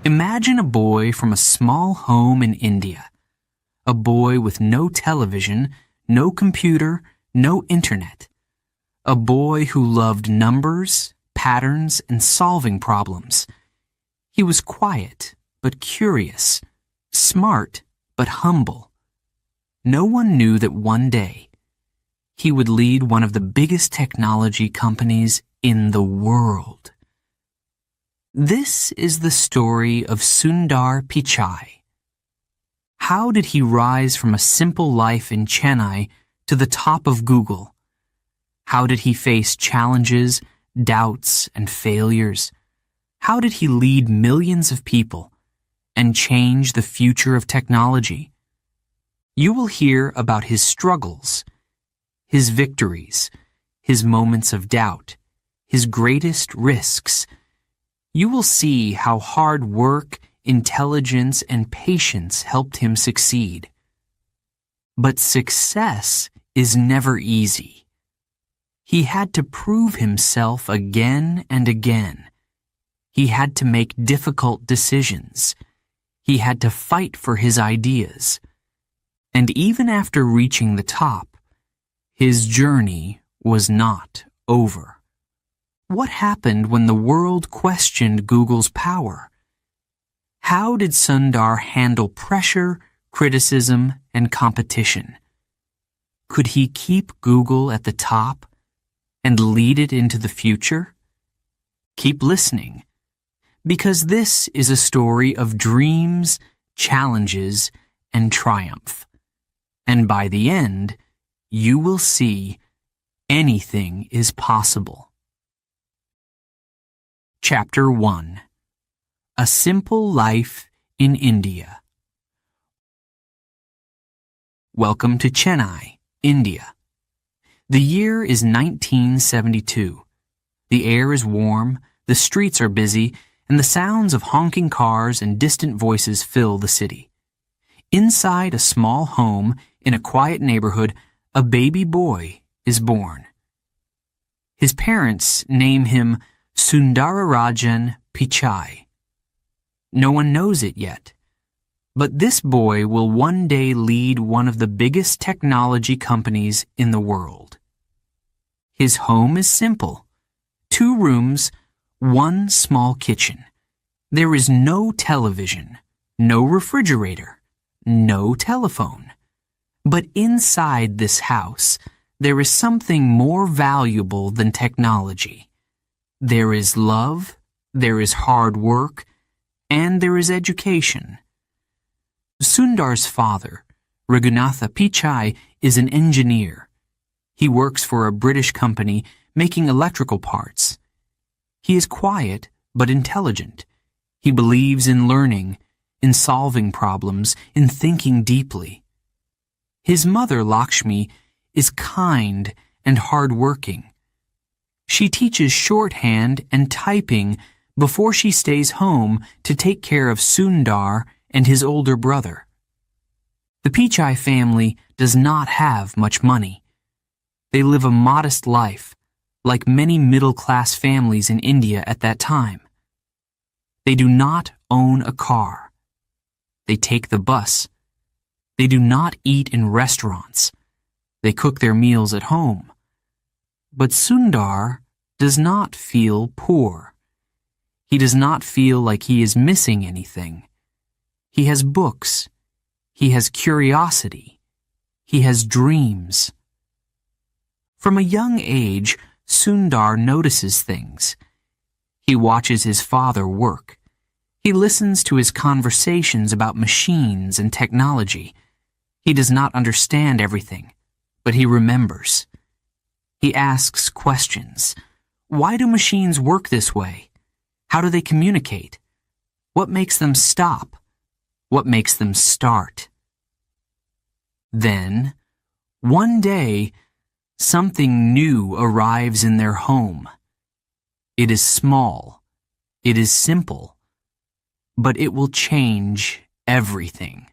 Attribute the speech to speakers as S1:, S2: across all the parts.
S1: Imagine a boy from a small home in India. A boy with no television, no computer, no internet. A boy who loved numbers, patterns, and solving problems. He was quiet, but curious, smart, but humble. No one knew that one day he would lead one of the biggest technology companies in the world. This is the story of Sundar Pichai. How did he rise from a simple life in Chennai to the top of Google? How did he face challenges, doubts, and failures? How did he lead millions of people and change the future of technology? You will hear about his struggles, his victories, his moments of doubt, his greatest risks. You will see how hard work, intelligence, and patience helped him succeed. But success is never easy. He had to prove himself again and again. He had to make difficult decisions. He had to fight for his ideas. And even after reaching the top, his journey was not over. What happened when the world questioned Google's power? How did Sundar handle pressure, criticism, and competition? Could he keep Google at the top and lead it into the future? Keep listening, because this is a story of dreams, challenges, and triumph. And by the end, you will see anything is possible. Chapter 1. A Simple Life in India. Welcome to Chennai, India. The year is 1972. The air is warm, the streets are busy, and the sounds of honking cars and distant voices fill the city. Inside a small home in a quiet neighborhood, a baby boy is born. His parents name him Sundararajan Pichai. No one knows it yet, but this boy will one day lead one of the biggest technology companies in the world. His home is simple. 2 rooms, 1 small kitchen. There is no television, no refrigerator, no telephone. But inside this house, there is something more valuable than technology. There is love, there is hard work, and there is education. Sundar's father, Raghunatha Pichai, is an engineer. He works for a British company making electrical parts. He is quiet but intelligent. He believes in learning, in solving problems, in thinking deeply. His mother, Lakshmi, is kind and hard-working. She teaches shorthand and typing before she stays home to take care of Sundar and his older brother. The Pichai family does not have much money. They live a modest life, like many middle-class families in India at that time. They do not own a car. They take the bus. They do not eat in restaurants. They cook their meals at home. But Sundar does not feel poor. He does not feel like he is missing anything. He has books. He has curiosity. He has dreams. From a young age, Sundar notices things. He watches his father work. He listens to his conversations about machines and technology. He does not understand everything, but he remembers. He asks questions. Why do machines work this way? How do they communicate? What makes them stop? What makes them start? Then, one day, something new arrives in their home. It is small. It is simple. But it will change everything.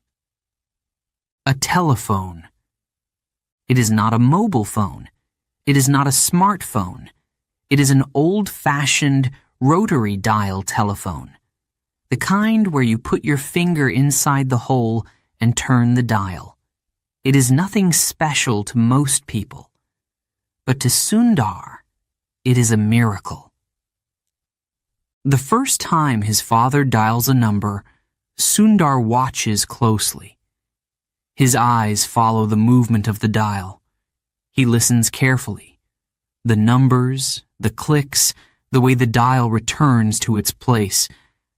S1: A telephone. It is not a mobile phone. It is not a smartphone. It is an old-fashioned rotary dial telephone. the kind where you put your finger inside the hole and turn the dial. It is nothing special to most people, but to Sundar, it is a miracle. The first time his father dials a number, Sundar watches closely. His eyes follow the movement of the dial. He listens carefully. The numbers, the clicks, the way the dial returns to its place.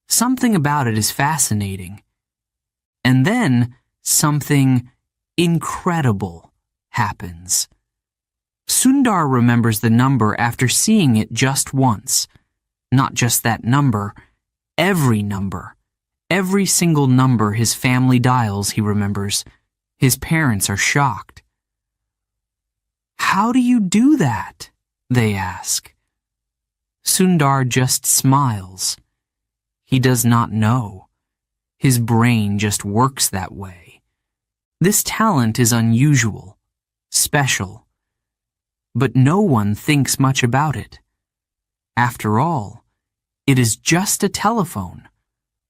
S1: Something about it is fascinating. And then something incredible happens. Sundar remembers the number after seeing it just once. Not just that number, every number. Every single number his family dials, he remembers. His parents are shocked. "How do you do that?" they ask. Sundar just smiles. He does not know. His brain just works that way. This talent is unusual, special, but no one thinks much about it. After all, it is just a telephone,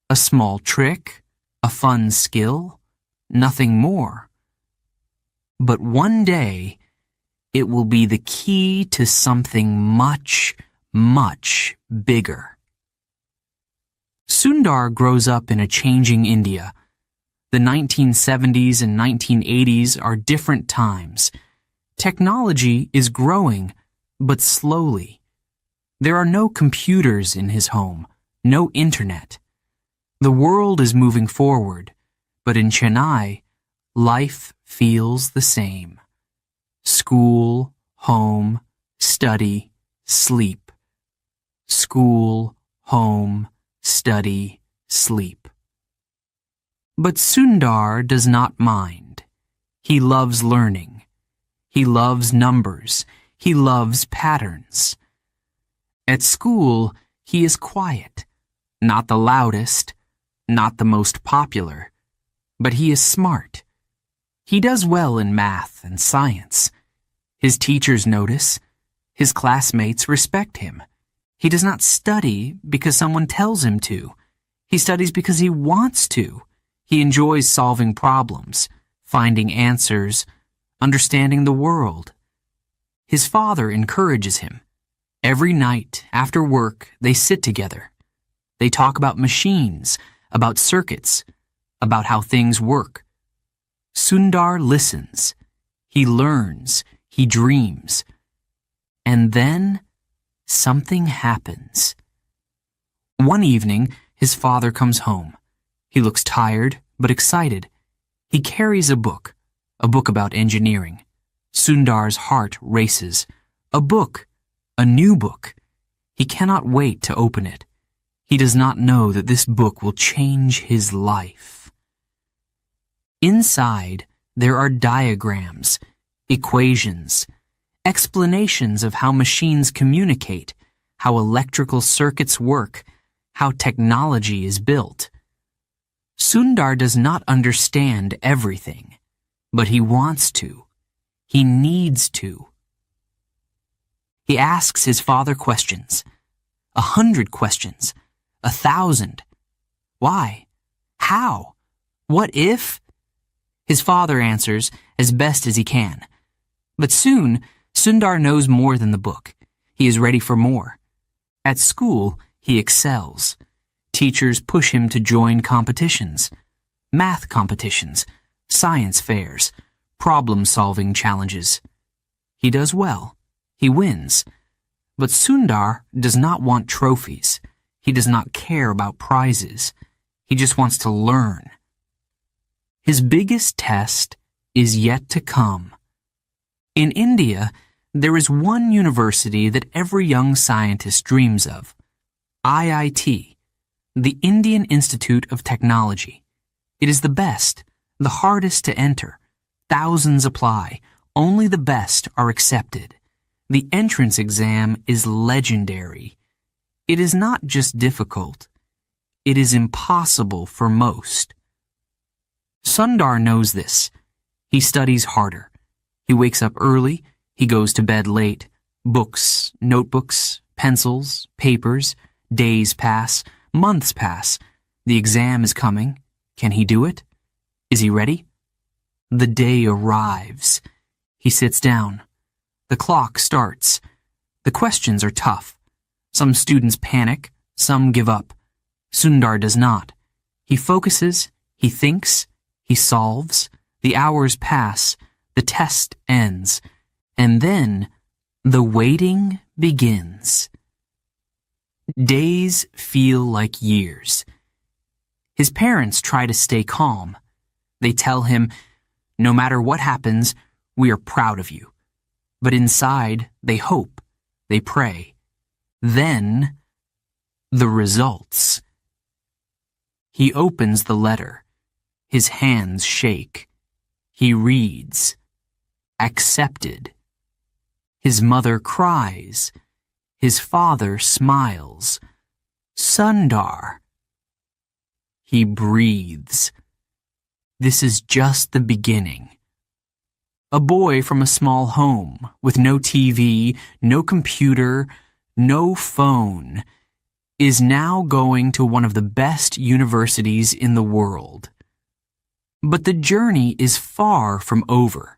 S1: a small trick, a fun skill, nothing more. But one day, it will be the key to something much, much bigger. Sundar grows up in a changing India. The 1970s and 1980s are different times. Technology is growing, but slowly. There are no computers in his home, no internet. The world is moving forward, but in Chennai, life feels the same. School, home, study, sleep. School, home, study, sleep. But Sundar does not mind. He loves learning. He loves numbers. He loves patterns. At school, he is quiet, not the loudest, not the most popular, but he is smart. He does well in math and science. His teachers notice. His classmates respect him. He does not study because someone tells him to. He studies because he wants to. He enjoys solving problems, finding answers, understanding the world. His father encourages him. Every night, after work, they sit together. They talk about machines, about circuits, about how things work. Sundar listens. He learns. He dreams. And then, something happens. One evening, his father comes home. He looks tired, but excited. He carries a book about engineering. Sundar's heart races. A book. A new book. He cannot wait to open it. He does not know that this book will change his life. Inside, there are diagrams, equations, explanations of how machines communicate, how electrical circuits work, how technology is built. Sundar does not understand everything, but he wants to. He needs to. He asks his father questions. 100 questions. 1,000. Why? How? What if? His father answers as best as he can. But soon, Sundar knows more than the book. He is ready for more. At school, he excels. Teachers push him to join competitions. Math competitions, science fairs, problem-solving challenges. He does well. He wins. But Sundar does not want trophies. He does not care about prizes. He just wants to learn. His biggest test is yet to come. In India, there is one university that every young scientist dreams of. IIT, the Indian Institute of Technology. It is the best, the hardest to enter. Thousands apply. Only the best are accepted. The entrance exam is legendary. It is not just difficult. It is impossible for most. Sundar knows this. He studies harder. He wakes up early. He goes to bed late. Books, notebooks, pencils, papers. Days pass. Months pass. The exam is coming. Can he do it? Is he ready? The day arrives. He sits down. The clock starts. The questions are tough. Some students panic, some give up. Sundar does not. He focuses, he thinks, he solves. The hours pass, the test ends, and then the waiting begins. Days feel like years. His parents try to stay calm. They tell him, "No matter what happens, we are proud of you." But inside, they hope, they pray. Then, the results. He opens the letter. His hands shake. He reads, "Accepted." His mother cries. His father smiles. Sundar. He breathes. This is just the beginning. A boy from a small home, with no TV, no computer, no phone, is now going to one of the best universities in the world. But the journey is far from over.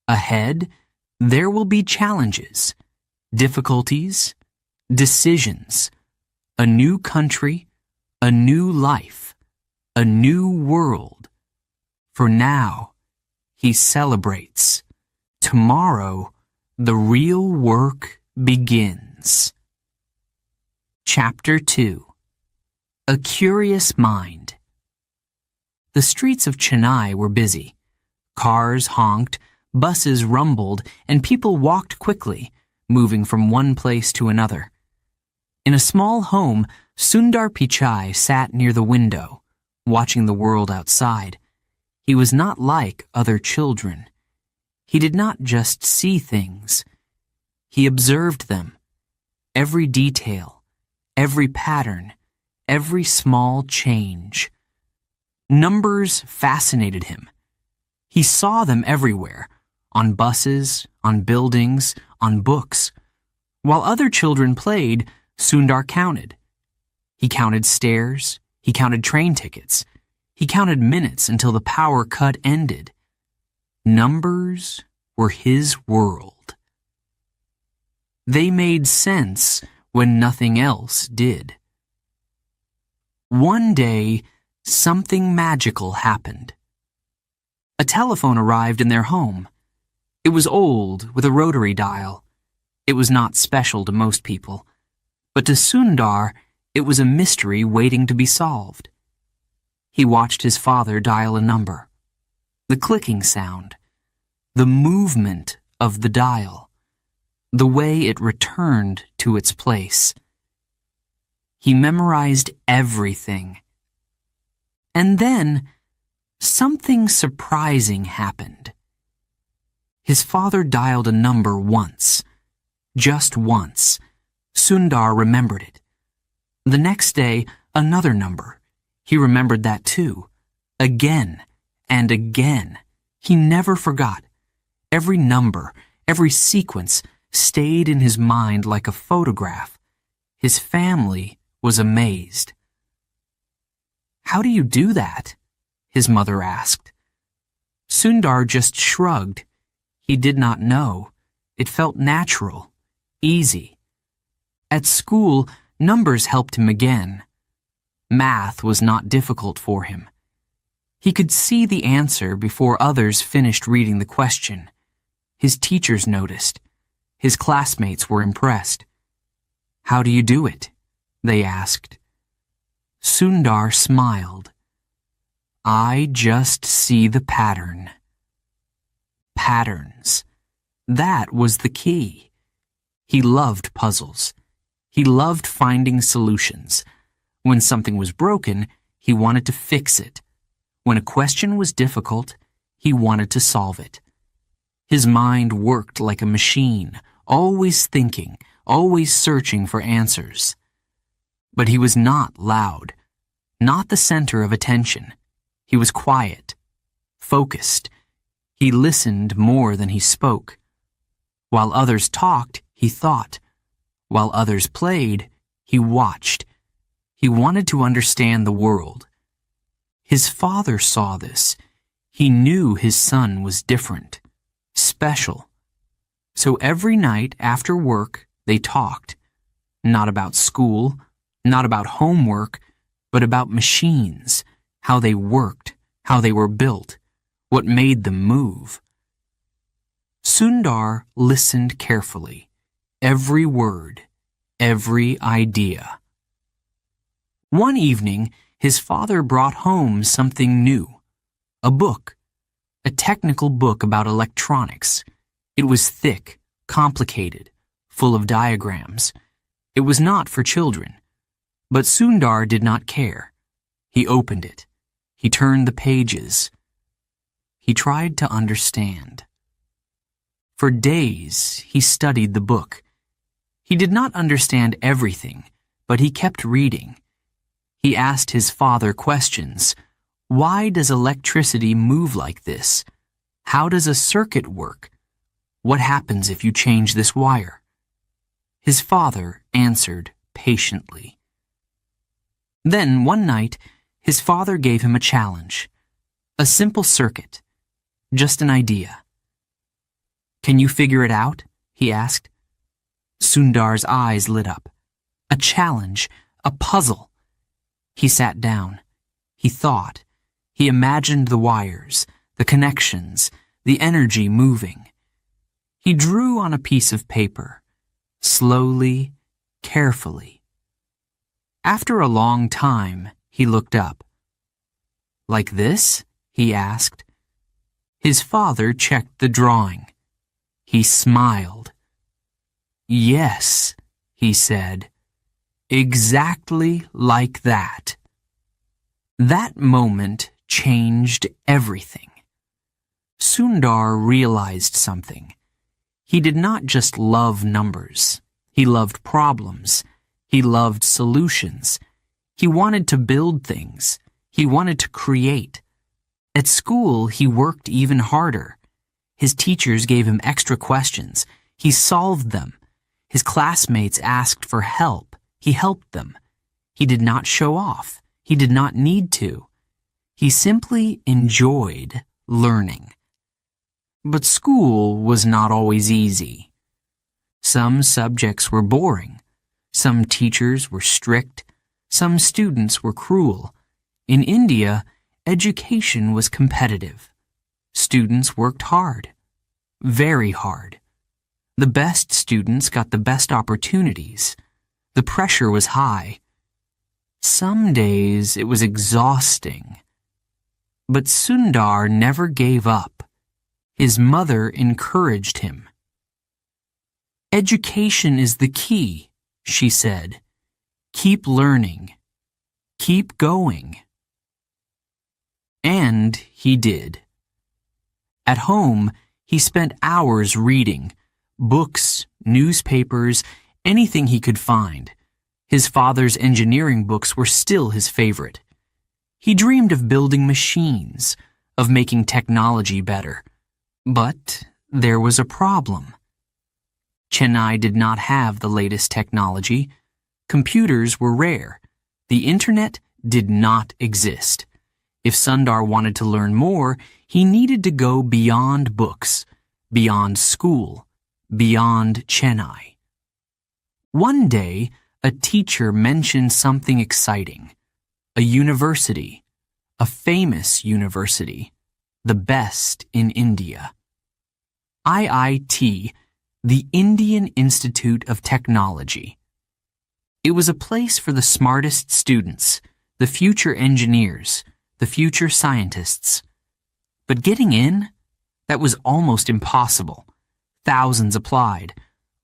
S1: Ahead, there will be challenges, difficulties, decisions, a new country, a new life, a new world. For now, he celebrates. Tomorrow, the real work begins. Chapter 2. A Curious Mind. The streets of Chennai were busy. Cars honked, buses rumbled, and people walked quickly, moving from one place to another. In a small home, Sundar Pichai sat near the window, watching the world outside. He was not like other children. He did not just see things. He observed them. Every detail, every pattern, every small change. Numbers fascinated him. He saw them everywhere, on buses, on buildings, on books. While other children played, Sundar counted. He counted stairs, he counted train tickets, he counted minutes until the power cut ended. Numbers were his world. They made sense when nothing else did. One day, something magical happened. A telephone arrived in their home. It was old, with a rotary dial. It was not special to most people. But to Sundar, it was a mystery waiting to be solved. He watched his father dial a number. The clicking sound. The movement of the dial. The way it returned to its place. He memorized everything. And then, something surprising happened. His father dialed a number once. Just once. Sundar remembered it. The next day, another number. He remembered that too. Again and again. He never forgot. Every number, every sequence stayed in his mind like a photograph. His family was amazed. "How do you do that?" his mother asked. Sundar just shrugged. He did not know. It felt natural, easy. At school, numbers helped him again. Math was not difficult for him. He could see the answer before others finished reading the question. His teachers noticed. His classmates were impressed. "How do you do it?" they asked. Sundar smiled. "I just see the pattern." Patterns. That was the key. He loved puzzles. He loved finding solutions. When something was broken, he wanted to fix it. When a question was difficult, he wanted to solve it. His mind worked like a machine, always thinking, always searching for answers. But he was not loud, not the center of attention. He was quiet, focused. He listened more than he spoke. While others talked, he thought. While others played, he watched. He wanted to understand the world. His father saw this. He knew his son was different, special. So every night after work, they talked. Not about school, not about homework, but about machines, how they worked, how they were built, what made them move. Sundar listened carefully, every word, every idea. One evening, his father brought home something new, a book, a technical book about electronics. It was thick, complicated, full of diagrams. It was not for children. But Sundar did not care. He opened it. He turned the pages. He tried to understand. For days, he studied the book. He did not understand everything, but he kept reading. He asked his father questions. Why does electricity move like this? How does a circuit work? What happens if you change this wire? His father answered patiently. Then, one night, his father gave him a challenge. A simple circuit. Just an idea. Can you figure it out? He asked. Sundar's eyes lit up. A challenge, a puzzle. He sat down. He thought. He imagined the wires, the connections, the energy moving. He drew on a piece of paper, slowly, carefully. After a long time, he looked up. Like this? He asked. His father checked the drawing. He smiled. Yes, he said. Exactly like that. That moment changed everything. Sundar realized something. He did not just love numbers. He loved problems. He loved solutions. He wanted to build things. He wanted to create. At school, he worked even harder. His teachers gave him extra questions. He solved them. His classmates asked for help. He helped them. He did not show off. He did not need to. He simply enjoyed learning. But school was not always easy. Some subjects were boring. Some teachers were strict. Some students were cruel. In India, education was competitive. Students worked hard. Very hard. The best students got the best opportunities. The pressure was high. Some days it was exhausting. But Sundar never gave up. His mother encouraged him. Education is the key, she said. Keep learning. Keep going. And he did. At home, he spent hours reading, books, newspapers, anything he could find. His father's engineering books were still his favorite. He dreamed of building machines, of making technology better. But there was a problem. Chennai did not have the latest technology. Computers were rare. The internet did not exist. If Sundar wanted to learn more, he needed to go beyond books, beyond school, beyond Chennai. One day, a teacher mentioned something exciting. A university, a famous university, the best in India. IIT, the Indian Institute of Technology. It was a place for the smartest students, the future engineers, the future scientists. But getting in? That was almost impossible. Thousands applied.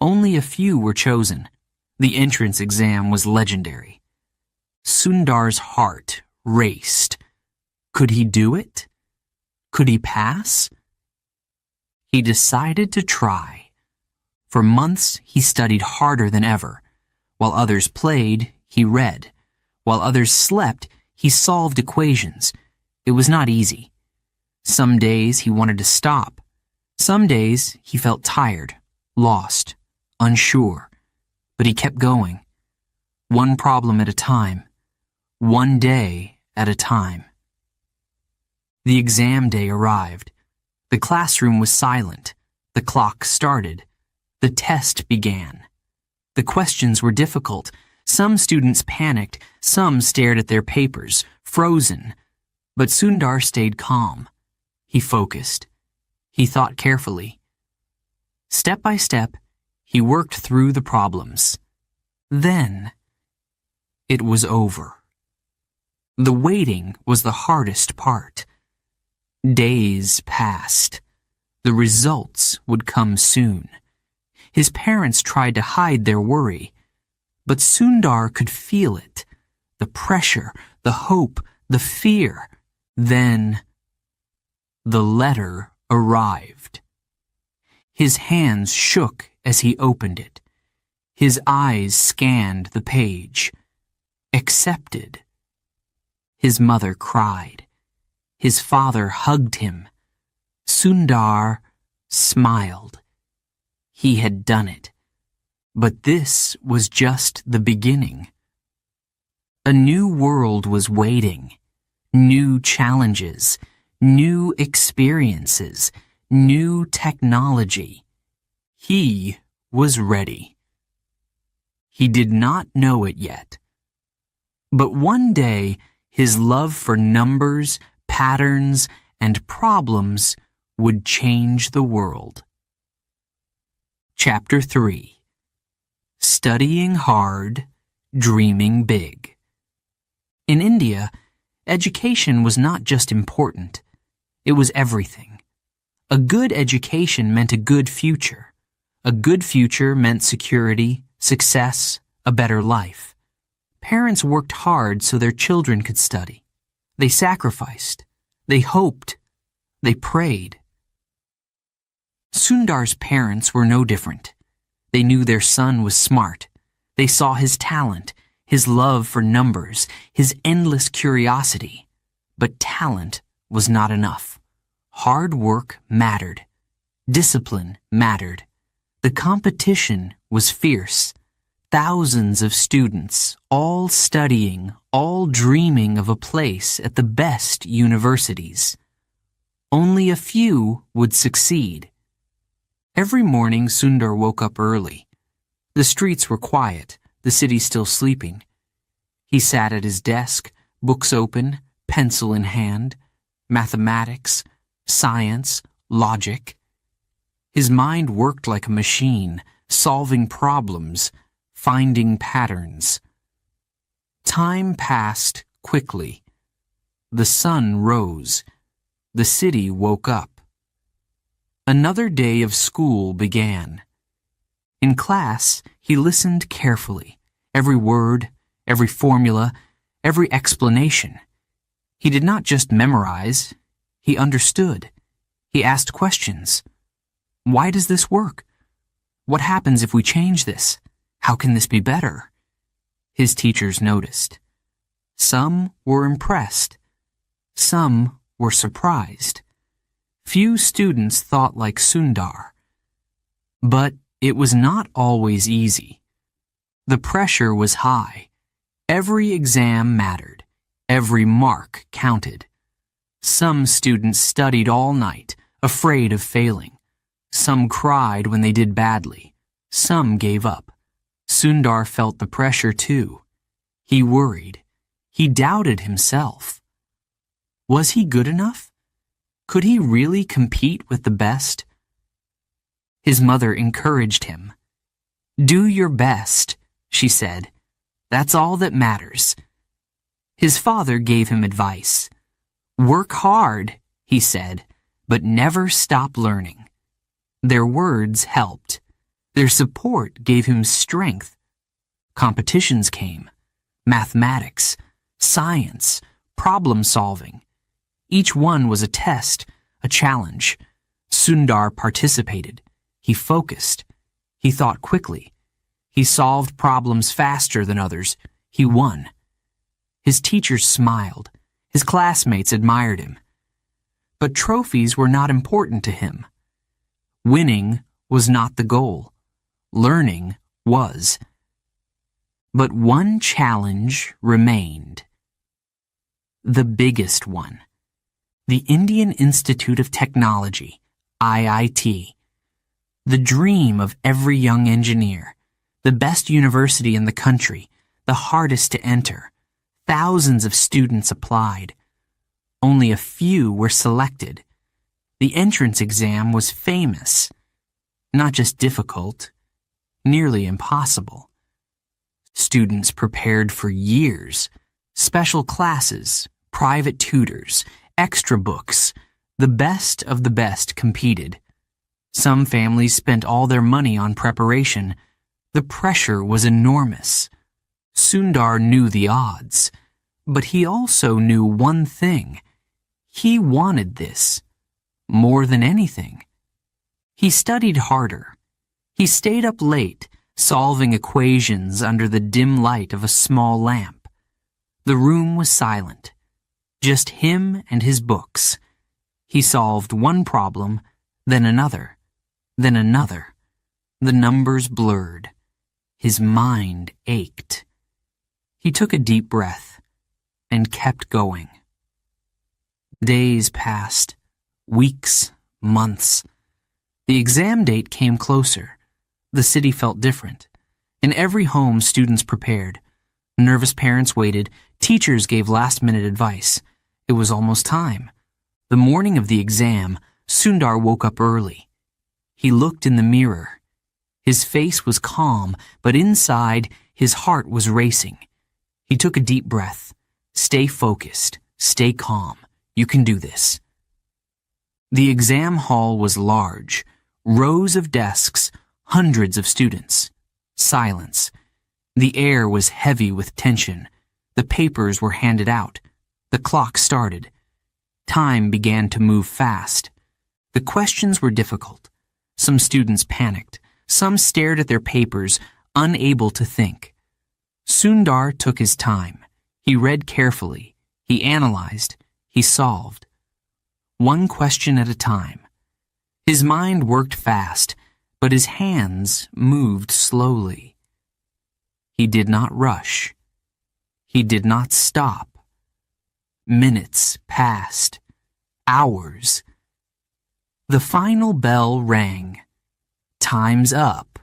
S1: Only a few were chosen. The entrance exam was legendary. Sundar's heart raced. Could he do it? Could he pass? He decided to try. For months, he studied harder than ever. While others played, he read. While others slept, he solved equations. It was not easy. Some days he wanted to stop. Some days he felt tired, lost, unsure. But he kept going. One problem at a time. one day at a time. The exam day arrived. The classroom was silent. The clock started. The test began. The questions were difficult. Some students panicked. Some stared at their papers, frozen. But Sundar stayed calm. He focused. He thought carefully. Step by step, he worked through the problems. Then, it was over. The waiting was the hardest part. Days passed. The results would come soon. His parents tried to hide their worry, but Sundar could feel it. The pressure, the hope, the fear. Then, the letter arrived. His hands shook as he opened it. His eyes scanned the page. Accepted. His mother cried. His father hugged him. Sundar smiled. He had done it. But this was just the beginning. A new world was waiting. New challenges, new experiences, new technology. He was ready. He did not know it yet. But one day, his love for numbers, patterns, and problems would change the world. Chapter 3. Studying hard, dreaming big. In India, education was not just important. It was everything. A good education meant a good future. A good future meant security, success, a better life. Parents worked hard so their children could study. They sacrificed. They hoped. They prayed. Sundar's parents were no different. They knew their son was smart. They saw his talent, his love for numbers, his endless curiosity. But talent was not enough. Hard work mattered. Discipline mattered. The competition was fierce. Thousands of students, all studying, all dreaming of a place at the best universities. Only a few would succeed. Every morning Sundar woke up early. The streets were quiet, the city still sleeping. He sat at his desk, books open, pencil in hand, mathematics, science, logic. His mind worked like a machine, solving problems, finding patterns. Time passed quickly. The sun rose. The city woke up. Another day of school began. In class, he listened carefully. Every word, every formula, every explanation. He did not just memorize. He understood. He asked questions. Why does this work? What happens if we change this? How can this be better? His teachers noticed. Some were impressed. Some were surprised. Few students thought like Sundar. But it was not always easy. The pressure was high. Every exam mattered. Every mark counted. Some students studied all night, afraid of failing. Some cried when they did badly. Some gave up. Sundar felt the pressure too. He worried. He doubted himself. Was he good enough? Could he really compete with the best? His mother encouraged him. "Do your best," she said. "That's all that matters." His father gave him advice. "Work hard," he said, "but never stop learning." Their words helped. Their support gave him strength. Competitions came. Mathematics, science, problem solving. Each one was a test, a challenge. Sundar participated. He focused. He thought quickly. He solved problems faster than others. He won. His teachers smiled. His classmates admired him. But trophies were not important to him. Winning was not the goal. Learning was. But one challenge remained. the biggest one. The Indian Institute of Technology, IIT. The dream of every young engineer. The best university in the country. The hardest to enter. Thousands of students applied. Only a few were selected. The entrance exam was famous. Not just difficult, nearly impossible. Students prepared for years. Special classes, private tutors, extra books. The best of the best competed. Some families spent all their money on preparation. The pressure was enormous. Sundar knew the odds, but he also knew one thing. He wanted this, more than anything. He studied harder. He stayed up late, solving equations under the dim light of a small lamp. The room was silent, just him and his books. He solved one problem, then another, then another. The numbers blurred. His mind ached. He took a deep breath and kept going. Days passed, weeks, months. The exam date came closer. The city felt different. In every home, students prepared. Nervous parents waited. Teachers gave last-minute advice. It was almost time. The morning of the exam, Sundar woke up early. He looked in the mirror. His face was calm, but inside, his heart was racing. He took a deep breath. Stay focused. Stay calm. You can do this. The exam hall was large. Rows of desks, hundreds of students. Silence. The air was heavy with tension. The papers were handed out. The clock started. Time began to move fast. The questions were difficult. Some students panicked. Some stared at their papers, unable to think. Sundar took his time. He read carefully. He analyzed. He solved. One question at a time. His mind worked fast, but his hands moved slowly. He did not rush. He did not stop. Minutes passed. Hours. The final bell rang. Time's up.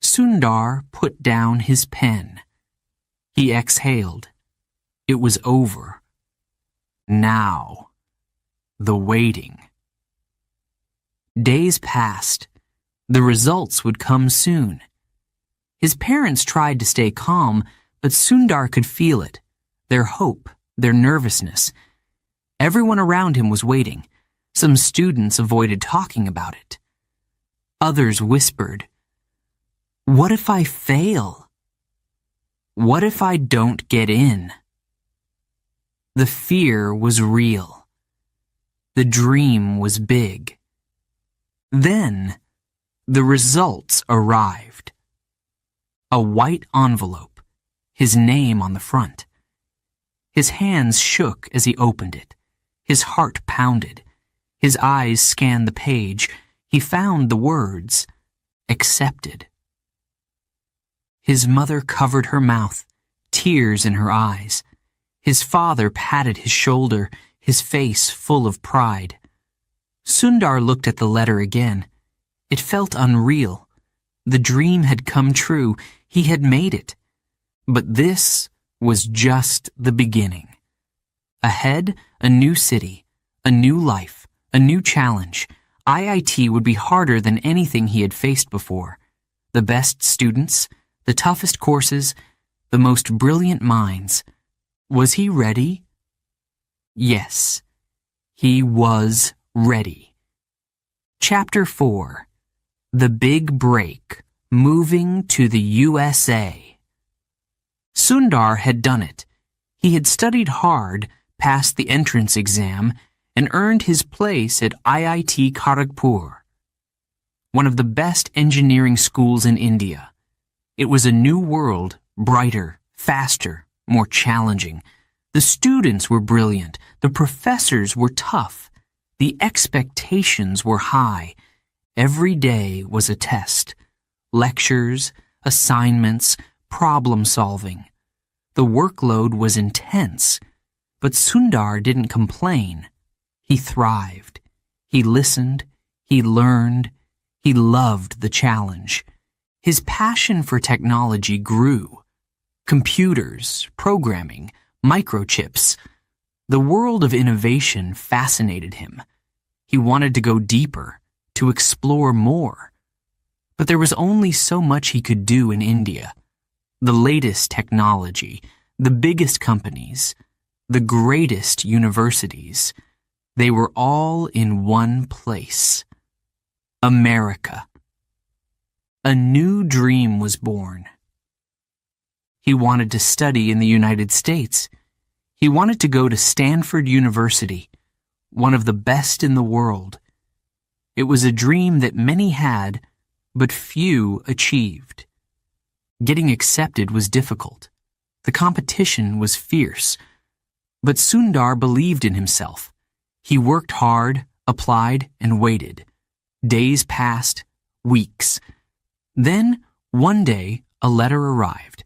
S1: Sundar put down his pen. He exhaled. It was over. Now. The waiting. Days passed. The results would come soon. His parents tried to stay calm, but Sundar could feel it. Their hope, their nervousness. Everyone around him was waiting. Some students avoided talking about it. Others whispered, "What if I fail? What if I don't get in?" The fear was real. The dream was big. Then, the results arrived. A white envelope, his name on the front. His hands shook as he opened it. His heart pounded. His eyes scanned the page. He found the words, "Accepted." His mother covered her mouth, tears in her eyes. His father patted his shoulder, his face full of pride. Sundar looked at the letter again. It felt unreal. The dream had come true. He had made it. But this was just the beginning. Ahead, a new city, a new life, a new challenge. IIT would be harder than anything he had faced before. The best students, the toughest courses, the most brilliant minds. Was he ready? Yes, he was ready. Chapter 4. The Big Break. Moving to the USA. Sundar had done it. He had studied hard, passed the entrance exam, and earned his place at IIT Kharagpur, one of the best engineering schools in India. It was a new world, brighter, faster, more challenging. The students were brilliant. The professors were tough. The expectations were high. Every day was a test. Lectures, assignments, problem solving. The workload was intense. But Sundar didn't complain. He thrived. He listened. He learned. He loved the challenge. His passion for technology grew. Computers, programming, microchips. The world of innovation fascinated him. He wanted to go deeper, to explore more. But there was only so much he could do in India. The latest technology, the biggest companies, the greatest universities, they were all in one place. America. A new dream was born. He wanted to study in the United States. He wanted to go to Stanford University, one of the best in the world. It was a dream that many had, but few achieved. Getting accepted was difficult. The competition was fierce. But Sundar believed in himself. He worked hard, applied, and waited. Days passed, weeks. Then, one day, a letter arrived.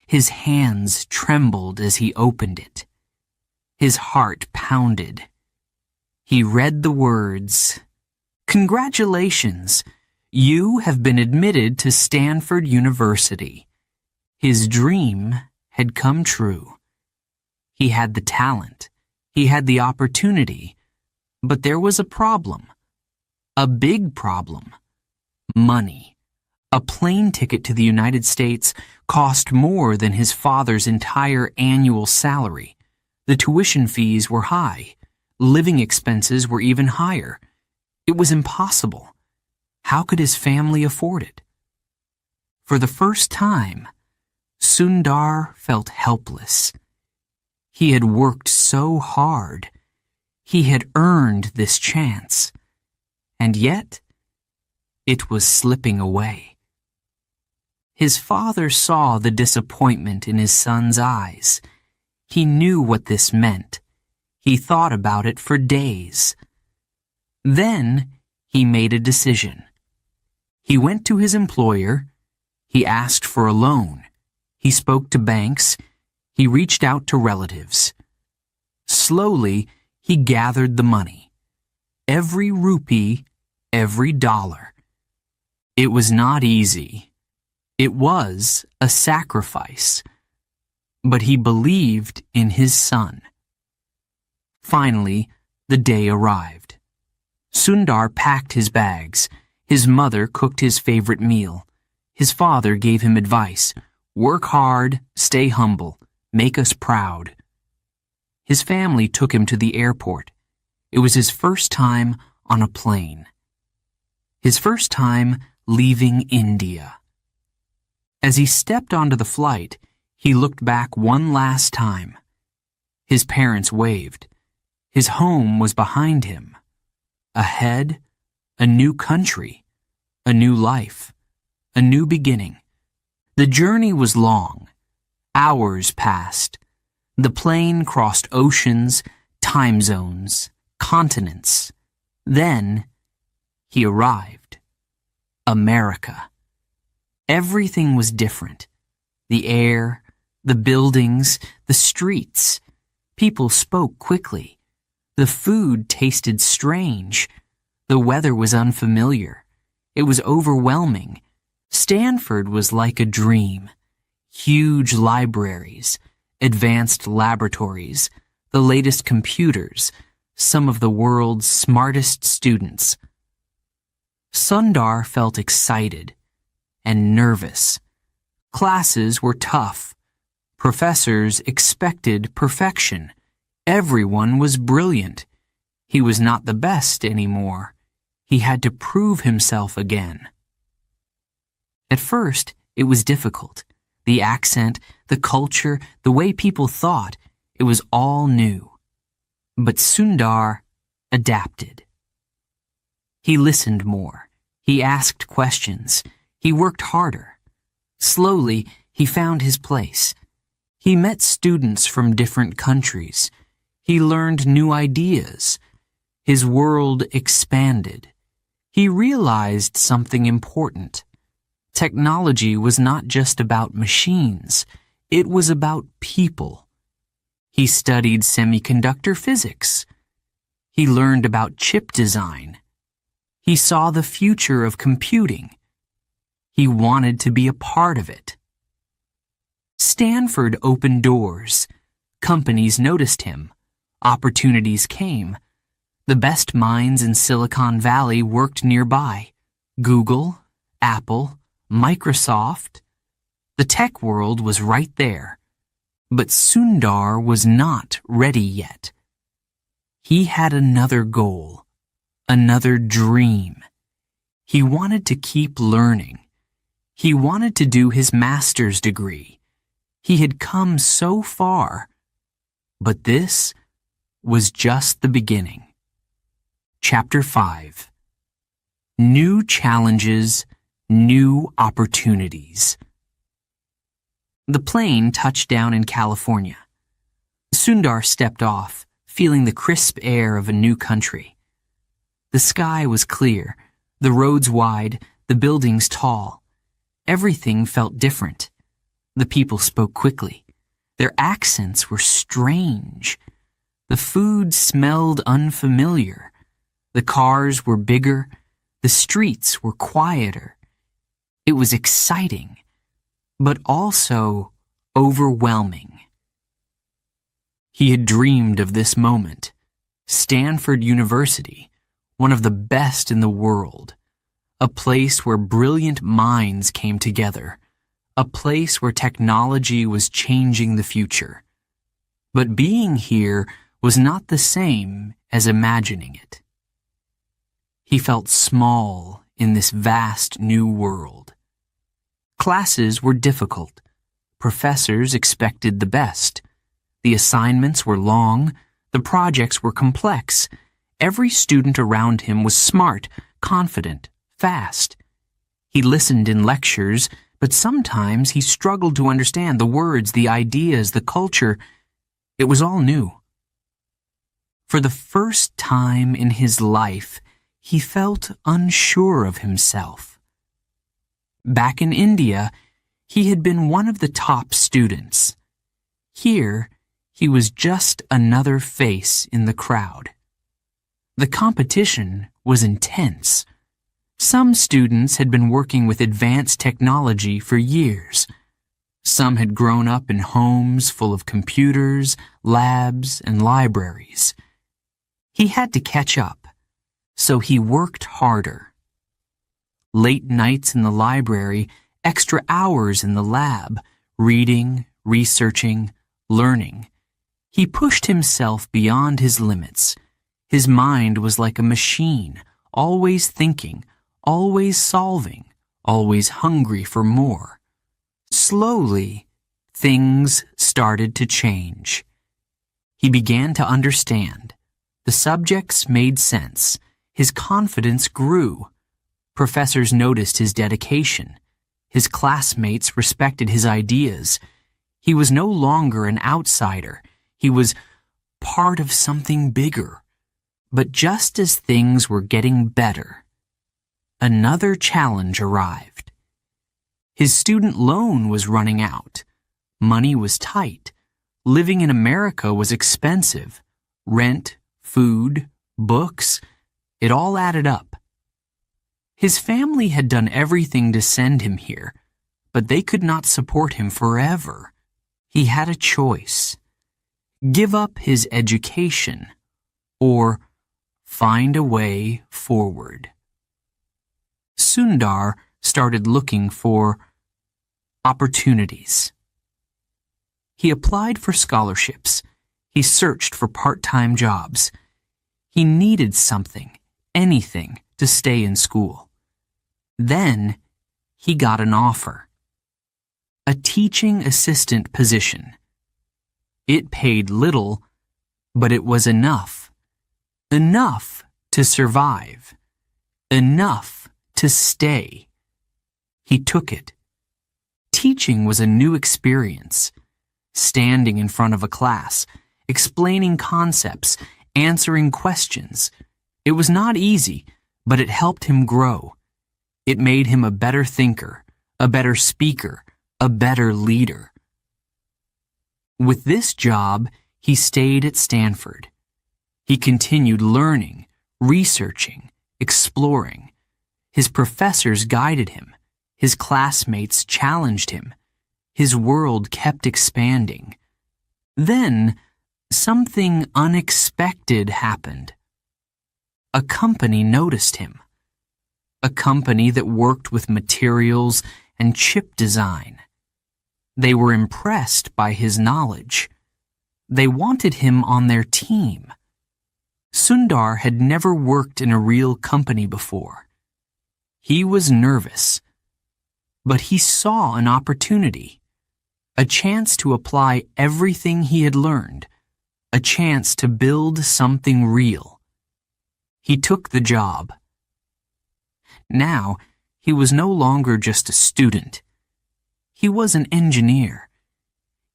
S1: His hands trembled as he opened it. His heart pounded. He read the words, "Congratulations! You have been admitted to Stanford University." His dream had come true. He had the talent. He had the opportunity. But there was a problem. A big problem. Money. A plane ticket to the United States cost more than his father's entire annual salary. The tuition fees were high. Living expenses were even higher. It was impossible. How could his family afford it? For the first time, Sundar felt helpless. He had worked so hard. He had earned this chance. And yet, it was slipping away. His father saw the disappointment in his son's eyes. He knew what this meant. He thought about it for days. Then, he made a decision. He went to his employer. He asked for a loan. He spoke to banks. He reached out to relatives. Slowly, he gathered the money. Every rupee, every dollar. It was not easy. It was a sacrifice. But he believed in his son. Finally, the day arrived. Sundar packed his bags. His mother cooked his favorite meal. His father gave him advice. Work hard, stay humble, make us proud. His family took him to the airport. It was his first time on a plane. His first time leaving India. As he stepped onto the flight, he looked back one last time. His parents waved. His home was behind him. Ahead, a new country, a new life, a new beginning. The journey was long. Hours passed. The plane crossed oceans, time zones, continents. Then, he arrived. America. Everything was different. The air, the buildings, the streets. People spoke quickly. The food tasted strange. The weather was unfamiliar. It was overwhelming. Stanford was like a dream. Huge libraries, advanced laboratories, the latest computers, some of the world's smartest students. Sundar felt excited and nervous. Classes were tough. Professors expected perfection. Everyone was brilliant. He was not the best anymore. He had to prove himself again. At first, it was difficult. The accent, the culture, the way people thought, it was all new. But Sundar adapted. He listened more. He asked questions. He worked harder. Slowly, he found his place. He met students from different countries. He learned new ideas. His world expanded. He realized something important. Technology was not just about machines. It was about people. He studied semiconductor physics. He learned about chip design. He saw the future of computing. He wanted to be a part of it. Stanford opened doors. Companies noticed him. Opportunities came. The best minds in Silicon Valley worked nearby. Google, Apple, Microsoft. The tech world was right there. But Sundar was not ready yet. He had another goal, another dream. He wanted to keep learning. He wanted to do his master's degree. He had come so far. But this was just the beginning. Chapter 5. New challenges, new opportunities. The plane touched down in California. Sundar stepped off, feeling the crisp air of a new country. The sky was clear, the roads wide, the buildings tall. Everything felt different. The people spoke quickly. Their accents were strange. The food smelled unfamiliar. The cars were bigger. The streets were quieter. It was exciting, but also overwhelming. He had dreamed of this moment. Stanford University, one of the best in the world. A place where brilliant minds came together. A place where technology was changing the future. But being here was not the same as imagining it. He felt small in this vast new world. Classes were difficult. Professors expected the best. The assignments were long. The projects were complex. Every student around him was smart, confident, fast. He listened in lectures, but sometimes he struggled to understand the words, the ideas, the culture. It was all new. For the first time in his life, he felt unsure of himself. Back in India, he had been one of the top students. Here, he was just another face in the crowd. The competition was intense. Some students had been working with advanced technology for years. Some had grown up in homes full of computers, labs, and libraries. He had to catch up, so he worked harder. Late nights in the library, extra hours in the lab, reading, researching, learning. He pushed himself beyond his limits. His mind was like a machine, always thinking, always solving, always hungry for more. Slowly, things started to change. He began to understand. The subjects made sense. His confidence grew. Professors noticed his dedication. His classmates respected his ideas. He was no longer an outsider. He was part of something bigger. But just as things were getting better, another challenge arrived. His student loan was running out. Money was tight. Living in America was expensive. Rent, food, books, it all added up. His family had done everything to send him here, but they could not support him forever. He had a choice. Give up his education or find a way forward. Sundar started looking for opportunities. He applied for scholarships. He searched for part-time jobs. He needed something, anything, to stay in school. Then he got an offer. A teaching assistant position. It paid little, but it was enough. Enough to survive. Enough to stay. He took it. Teaching was a new experience. Standing in front of a class, explaining concepts, answering questions. It was not easy, but it helped him grow. It made him a better thinker, a better speaker, a better leader. With this job, he stayed at Stanford. He continued learning, researching, exploring. His professors guided him. His classmates challenged him. His world kept expanding. Then, something unexpected happened. A company noticed him. A company that worked with materials and chip design. They were impressed by his knowledge. They wanted him on their team. Sundar had never worked in a real company before. He was nervous, but he saw an opportunity, a chance to apply everything he had learned, a chance to build something real. He took the job. Now, he was no longer just a student. He was an engineer.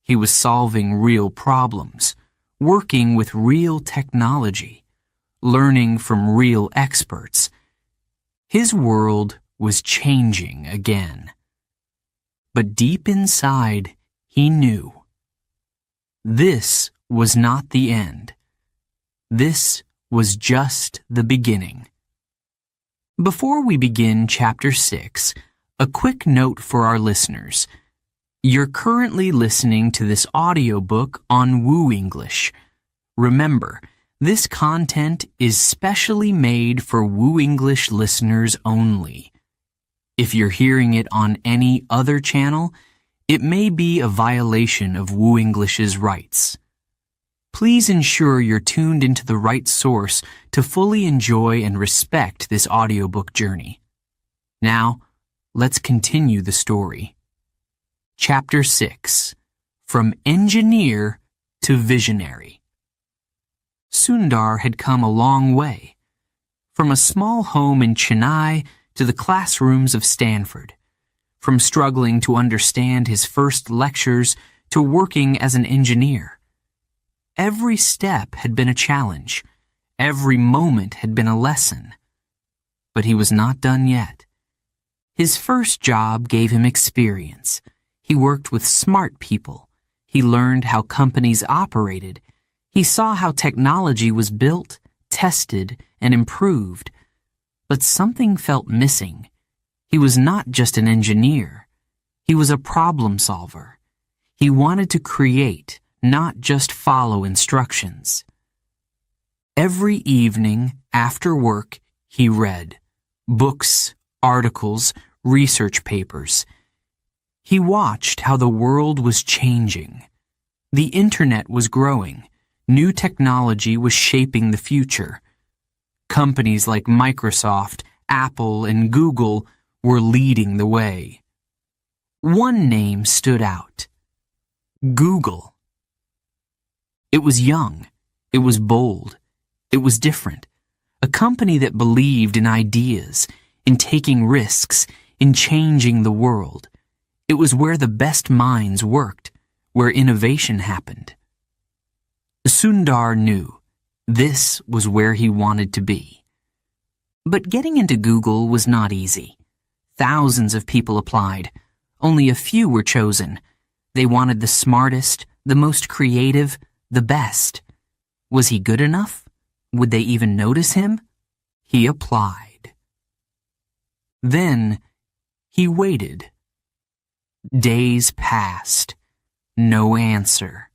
S1: He was solving real problems, working with real technology, learning from real experts. His world was changing again. But deep inside, he knew. This was not the end. This was just the beginning. Before we begin Chapter 6, a quick note for our listeners. You're currently listening to this audiobook on WooEnglish. Remember, this content is specially made for WooEnglish listeners only. If you're hearing it on any other channel, it may be a violation of WooEnglish's rights. Please ensure you're tuned into the right source to fully enjoy and respect this audiobook journey. Now, let's continue the story. Chapter 6. From Engineer to Visionary. Sundar had come a long way. From a small home in Chennai to the classrooms of Stanford. From struggling to understand his first lectures to working as an engineer. Every step had been a challenge. Every moment had been a lesson. But he was not done yet. His first job gave him experience. He worked with smart people. He learned how companies operated. He saw how technology was built, tested, and improved. But something felt missing. He was not just an engineer. He was a problem solver. He wanted to create, not just follow instructions. Every evening, after work, he read books, articles, research papers. He watched how the world was changing. The internet was growing. New technology was shaping the future. Companies like Microsoft, Apple, and Google were leading the way. One name stood out. Google. It was young. It was bold. It was different. A company that believed in ideas, in taking risks, in changing the world. It was where the best minds worked, where innovation happened. Sundar knew this was where he wanted to be. But getting into Google was not easy. Thousands of people applied. Only a few were chosen. They wanted the smartest, the most creative, the best. Was he good enough? Would they even notice him? He applied. Then he waited. Days passed. No answer.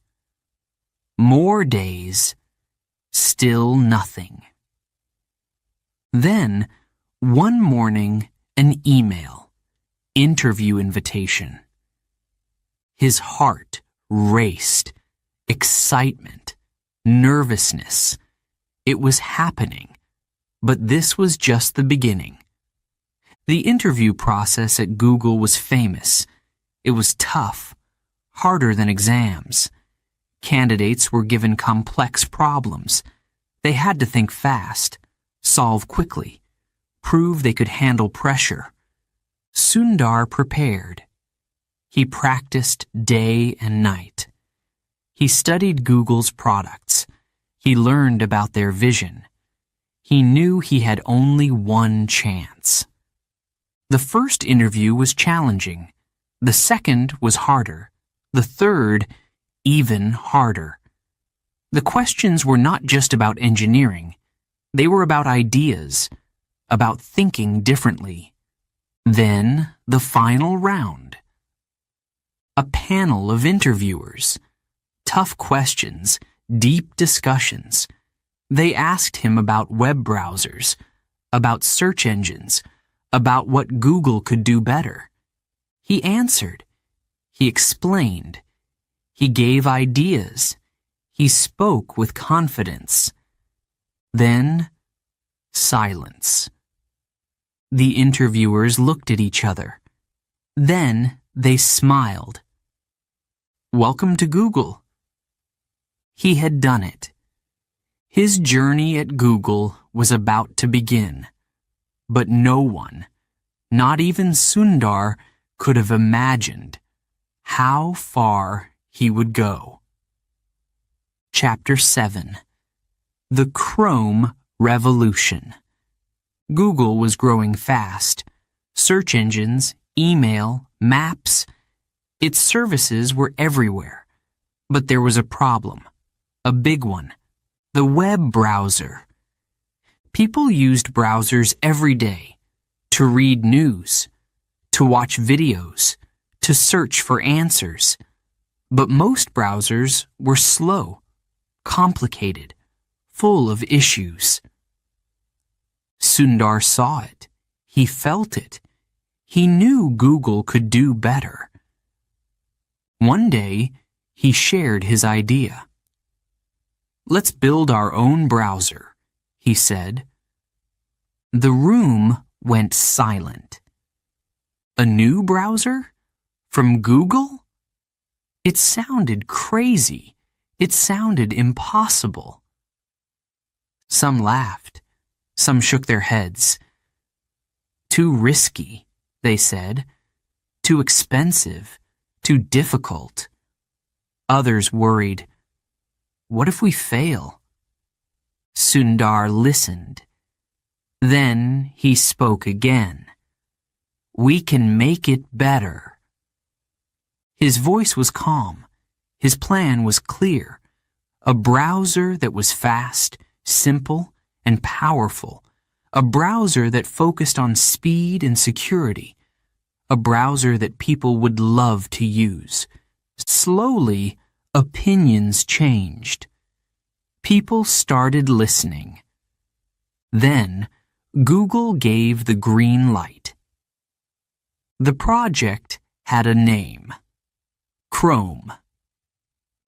S1: More days. Still nothing. Then, one morning, an email. Interview invitation. His heart raced. Excitement. Nervousness. It was happening. But this was just the beginning. The interview process at Google was famous. It was tough. Harder than exams. Candidates were given complex problems. They had to think fast, solve quickly, prove they could handle pressure. Sundar prepared. He practiced day and night. He studied Google's products. He learned about their vision. He knew he had only one chance. The first interview was challenging. The second was harder. The third, even harder. The questions were not just about engineering. They were about ideas, about thinking differently. Then, the final round. A panel of interviewers. Tough questions, deep discussions. They asked him about web browsers, about search engines, about what Google could do better. He answered. He explained. He gave ideas. He spoke with confidence. Then, silence. The interviewers looked at each other. Then they smiled. Welcome to Google. He had done it. His journey at Google was about to begin. But no one, not even Sundar, could have imagined how far he would go. Chapter 7. The Chrome Revolution. Google was growing fast. Search engines, email, maps. Its services were everywhere. But there was a problem. A big one. The web browser. People used browsers every day. To read news. To watch videos. To search for answers. But most browsers were slow, complicated, full of issues. Sundar saw it. He felt it. He knew Google could do better. One day, he shared his idea. Let's build our own browser, he said. The room went silent. A new browser? From Google? It sounded crazy. It sounded impossible. Some laughed. Some shook their heads. Too risky, they said. Too expensive. Too difficult. Others worried. What if we fail? Sundar listened. Then he spoke again. We can make it better. His voice was calm. His plan was clear. A browser that was fast, simple, and powerful. A browser that focused on speed and security. A browser that people would love to use. Slowly, opinions changed. People started listening. Then, Google gave the green light. The project had a name. Chrome.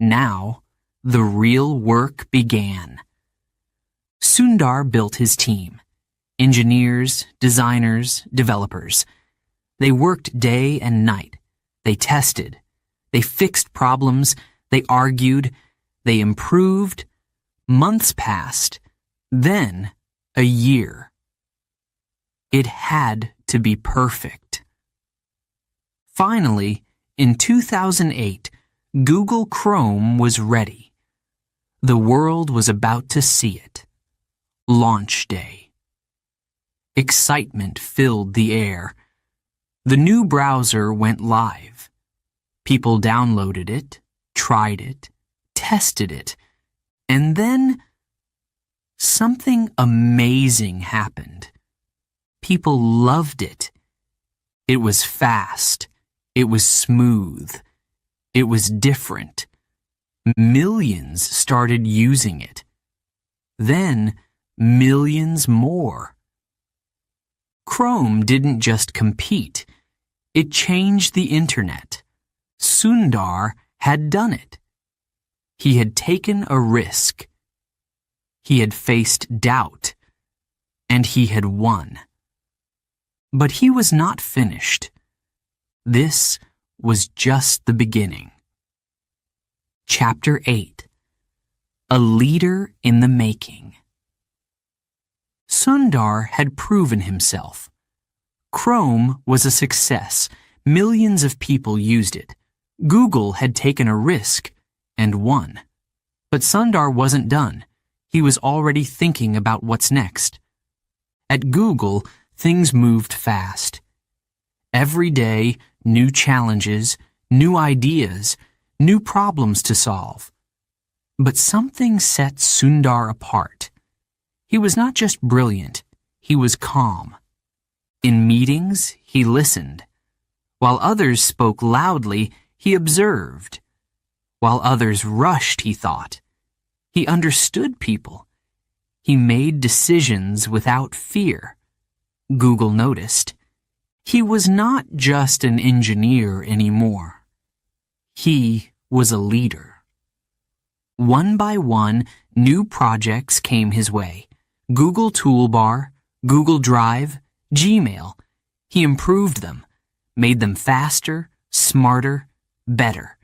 S1: Now, the real work began. Sundar built his team. Engineers, designers, developers. They worked day and night. They tested. They fixed problems. They argued. They improved. Months passed. Then, a year. It had to be perfect. Finally, in 2008, Google Chrome was ready. The world was about to see it. Launch day. Excitement filled the air. The new browser went live. People downloaded it, tried it, tested it, and then something amazing happened. People loved it. It was fast. It was smooth. It was different. Millions started using it. Then, millions more. Chrome didn't just compete. It changed the internet. Sundar had done it. He had taken a risk. He had faced doubt. And he had won. But he was not finished. This was just the beginning. Chapter 8. A Leader in the Making. Sundar had proven himself. Chrome was a success. Millions of people used it. Google had taken a risk and won. But Sundar wasn't done. He was already thinking about what's next. At Google, things moved fast. Every day, new challenges, new ideas, new problems to solve. But something set Sundar apart. He was not just brilliant, he was calm. In meetings, he listened. While others spoke loudly, he observed. While others rushed, he thought. He understood people. He made decisions without fear. Google noticed. He was not just an engineer anymore. He was a leader. One by one, new projects came his way. Google Toolbar, Google Drive, Gmail. He improved them, made them faster, smarter, better.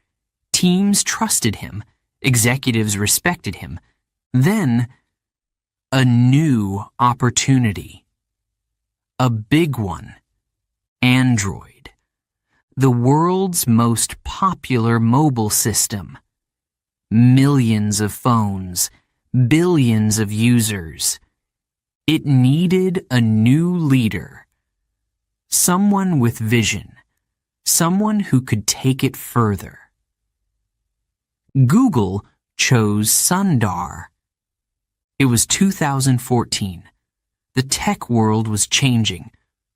S1: Teams trusted him. Executives respected him. Then, a new opportunity. A big one. Android. The world's most popular mobile system. Millions of phones. Billions of users. It needed a new leader. Someone with vision. Someone who could take it further. Google chose Sundar. It was 2014. The tech world was changing.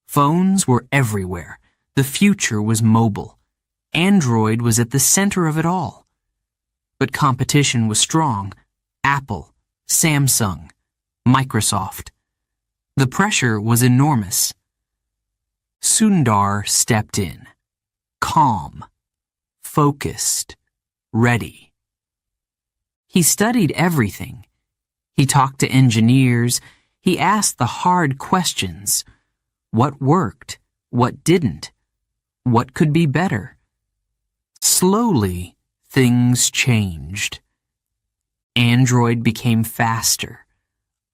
S1: Phones were everywhere. The future was mobile. Android was at the center of it all. But competition was strong. Apple, Samsung, Microsoft. The pressure was enormous. Sundar stepped in. Calm, focused, ready. He studied everything. He talked to engineers. He asked the hard questions. What worked? What didn't? What could be better? Slowly, things changed. Android became faster.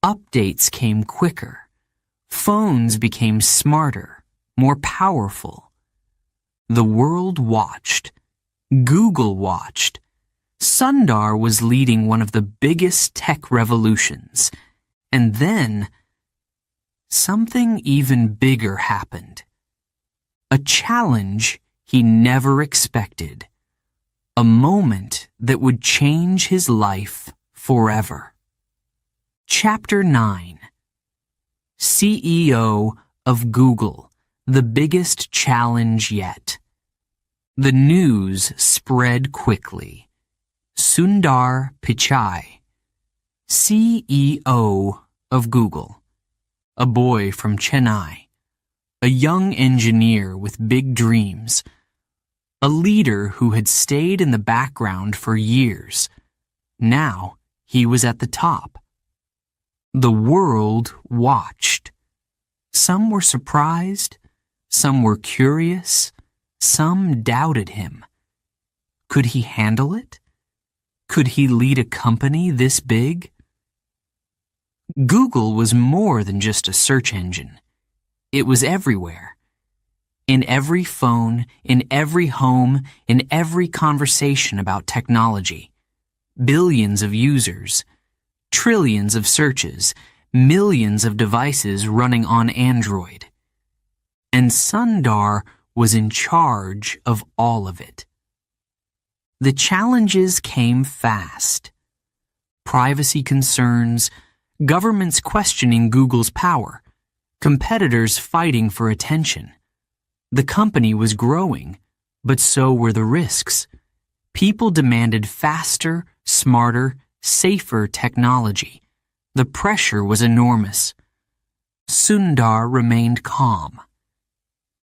S1: Updates came quicker. Phones became smarter, more powerful. The world watched. Google watched. Sundar was leading one of the biggest tech revolutions. And then, something even bigger happened. A challenge he never expected. A moment that would change his life forever. Chapter 9. CEO of Google, the biggest challenge yet. The news spread quickly. Sundar Pichai, CEO of Google, a boy from Chennai, a young engineer with big dreams, a leader who had stayed in the background for years. Now he was at the top. The world watched. Some were surprised, some were curious, some doubted him. Could he handle it? Could he lead a company this big? Google was more than just a search engine. It was everywhere. In every phone, in every home, in every conversation about technology. Billions of users, trillions of searches, millions of devices running on Android. And Sundar was in charge of all of it. The challenges came fast. Privacy concerns, governments questioning Google's power, competitors fighting for attention. The company was growing, but so were the risks. People demanded faster, smarter, safer technology. The pressure was enormous. Sundar remained calm.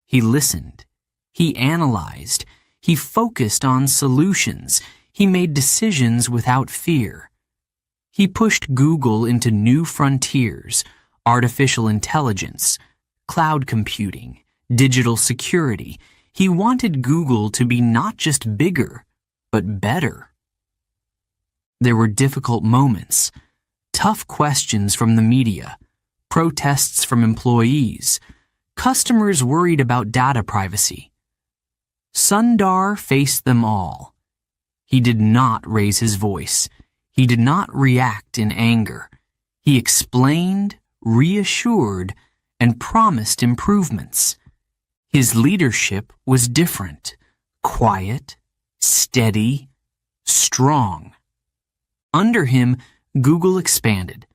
S1: He listened. He analyzed. He focused on solutions. He made decisions without fear. He pushed Google into new frontiers, artificial intelligence, cloud computing, digital security. He wanted Google to be not just bigger, but better. There were difficult moments, tough questions from the media, protests from employees, customers worried about data privacy. Sundar faced them all. He did not raise his voice. He did not react in anger. He explained, reassured, and promised improvements. His leadership was different, quiet, steady, strong. Under him, Google expanded.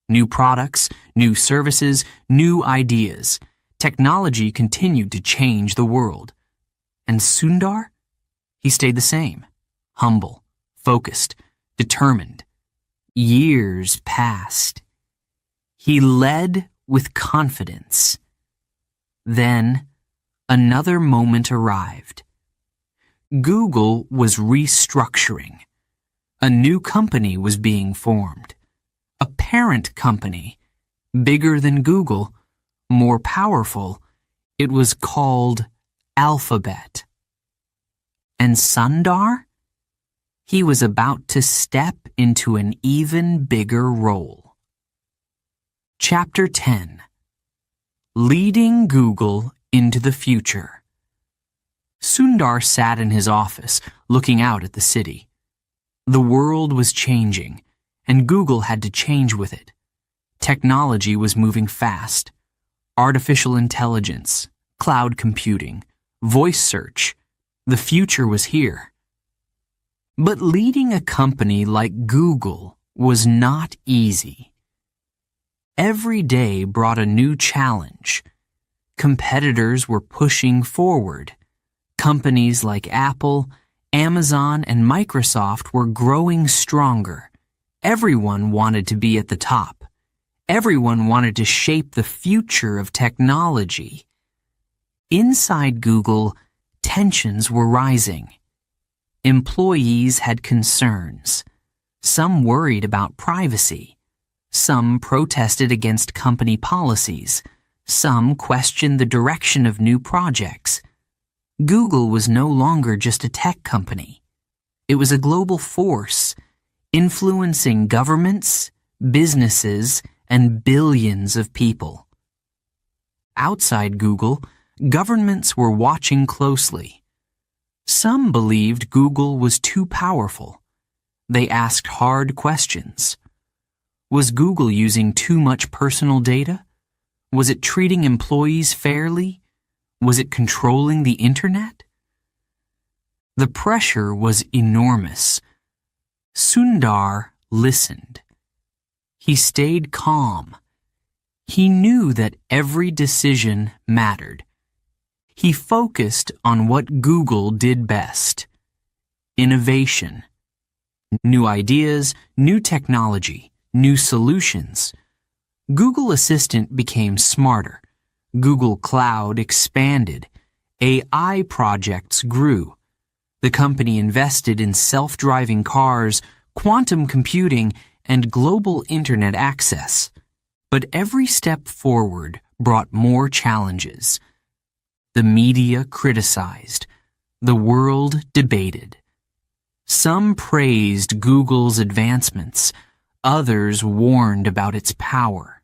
S1: New products, new services, new ideas. Technology continued to change the world. And Sundar? He stayed the same. Humble, focused, determined. Years passed. He led with confidence. Then, another moment arrived. Google was restructuring. A new company was being formed. A parent company, bigger than Google, more powerful. It was called Alphabet. And Sundar? He was about to step into an even bigger role. Chapter 10. Leading Google into the Future. Sundar sat in his office, looking out at the city. The world was changing, and Google had to change with it. Technology was moving fast. Artificial intelligence, cloud computing, voice search. The future was here. But leading a company like Google was not easy. Every day brought a new challenge. Competitors were pushing forward. Companies like Apple, Amazon, and Microsoft were growing stronger. Everyone wanted to be at the top. Everyone wanted to shape the future of technology. Inside Google, tensions were rising. Employees had concerns. Some worried about privacy. Some protested against company policies. Some questioned the direction of new projects. Google was no longer just a tech company. It was a global force, influencing governments, businesses, and billions of people. Outside Google, governments were watching closely. Some believed Google was too powerful. They asked hard questions. Was Google using too much personal data? Was it treating employees fairly? Was it controlling the internet? The pressure was enormous. Sundar listened. He stayed calm. He knew that every decision mattered. He focused on what Google did best: innovation. New ideas, new technology, new solutions. Google Assistant became smarter. Google Cloud expanded. AI projects grew. The company invested in self-driving cars, quantum computing, and global internet access. But every step forward brought more challenges. The media criticized. The world debated. Some praised Google's advancements. Others warned about its power.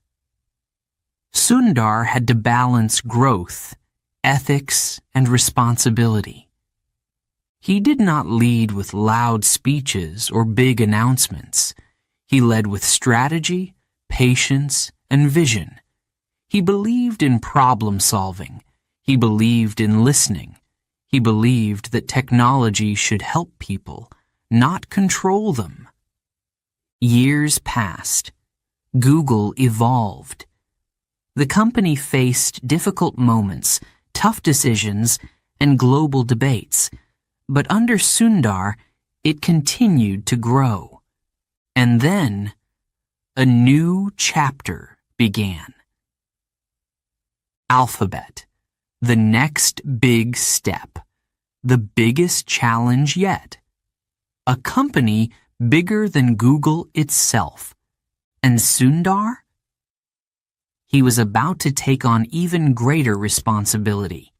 S1: Sundar had to balance growth, ethics, and responsibility. He did not lead with loud speeches or big announcements. He led with strategy, patience, and vision. He believed in problem solving. He believed in listening. He believed that technology should help people, not control them. Years passed. Google evolved. The company faced difficult moments, tough decisions, and global debates. But under Sundar, it continued to grow. And then, a new chapter began. Alphabet, the next big step, the biggest challenge yet. A company bigger than Google itself. And Sundar? He was about to take on even greater responsibility.